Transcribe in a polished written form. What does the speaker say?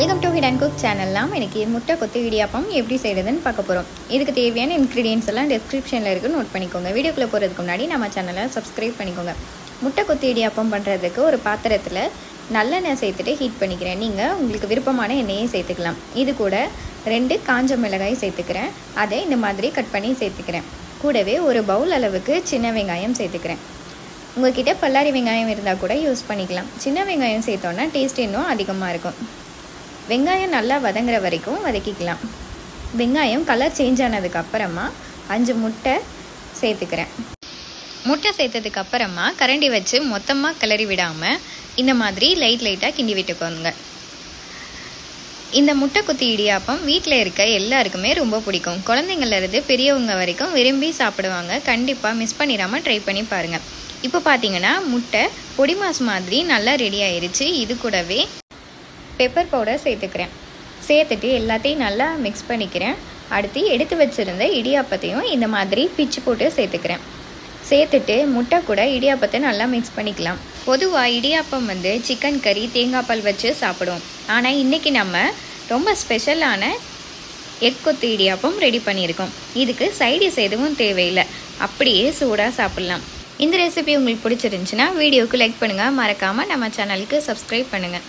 Welcome to hit and cook சேனல்லாம். எனக்கு முட்டை கொத்து இடியாப்பம் எப்படி செய்கிறதுன்னு பார்க்க போகிறோம். இதுக்கு தேவையான இன்க்ரீடியன்ஸ் எல்லாம் டிஸ்கிரிப்ஷனில் இருக்குது, நோட் பண்ணிக்கோங்க. வீடியோக்குள்ளே போகிறதுக்கு முன்னாடி நம்ம சேனலை சப்ஸ்கிரைப் பண்ணிக்கோங்க. முட்டை கொத்து இடியாப்பம் பண்ணுறதுக்கு ஒரு பாத்திரத்தில் நல்லெண்ணெய் சேர்த்துட்டு ஹீட் பண்ணிக்கிறேன். நீங்கள் உங்களுக்கு விருப்பமான எண்ணெயை சேர்த்துக்கலாம். இது கூட 2 காஞ்ச மிளகாய் சேர்த்துக்கிறேன். அதை இந்த மாதிரி கட் பண்ணி சேர்த்துக்கிறேன். கூடவே ஒரு பவுல் அளவுக்கு சின்ன வெங்காயம் சேர்த்துக்கிறேன். உங்கள்கிட்ட பல்லாரி வெங்காயம் இருந்தால் கூட யூஸ் பண்ணிக்கலாம். சின்ன வெங்காயம் சேர்த்தோன்னா டேஸ்ட் இன்னும் அதிகமாக இருக்கும். வெங்காயம் நல்லா வதங்குற வரைக்கும் வதக்கிக்கலாம். வெங்காயம் கலர் சேஞ்ச் ஆனதுக்கு அப்புறமா 5 முட்டை சேர்த்துக்கிறேன். முட்டை சேர்த்ததுக்கு அப்புறமா கரண்டி வச்சு மொத்தமாக கிளறி விடாமல் இந்த மாதிரி லைட்டாக கிண்டி விட்டுக்கோங்க. இந்த முட்டை குத்தி இடியாப்பம் வீட்டில் இருக்க எல்லாருக்குமே ரொம்ப பிடிக்கும். குழந்தைங்கள்லேருந்து பெரியவங்க வரைக்கும் விரும்பி சாப்பிடுவாங்க. கண்டிப்பாக மிஸ் பண்ணிடாமல் ட்ரை பண்ணி பாருங்கள். இப்போ பார்த்தீங்கன்னா முட்டை பொடி மாஸ் மாதிரி நல்லா ரெடி ஆயிடுச்சு. இது கூடவே பெப்பர் பவுடர் சேர்த்துக்கிறேன். சேர்த்துட்டு எல்லாத்தையும் நல்லா மிக்ஸ் பண்ணிக்கிறேன். அடுத்து எடுத்து வச்சுருந்த இடியாப்பத்தையும் இந்த மாதிரி பிச்சு போட்டு சேர்த்துக்கிறேன். சேர்த்துட்டு முட்டை கூட இடியாப்பத்தை நல்லா மிக்ஸ் பண்ணிக்கலாம். பொதுவாக இடியாப்பம் சிக்கன் கறி தேங்காய் பால் வச்சு சாப்பிடுவோம். ஆனால் இன்றைக்கி நம்ம ரொம்ப ஸ்பெஷலான எக் கொத்து இடியாப்பம் ரெடி பண்ணியிருக்கோம். இதுக்கு சைடிஸ் எதுவும் தேவையில்லை, அப்படியே சூடாக சாப்பிட்லாம். இந்த ரெசிபி உங்களுக்கு பிடிச்சிருந்துச்சுன்னா வீடியோவுக்கு லைக் பண்ணுங்கள். மறக்காமல் நம்ம சேனலுக்கு சப்ஸ்கிரைப் பண்ணுங்கள்.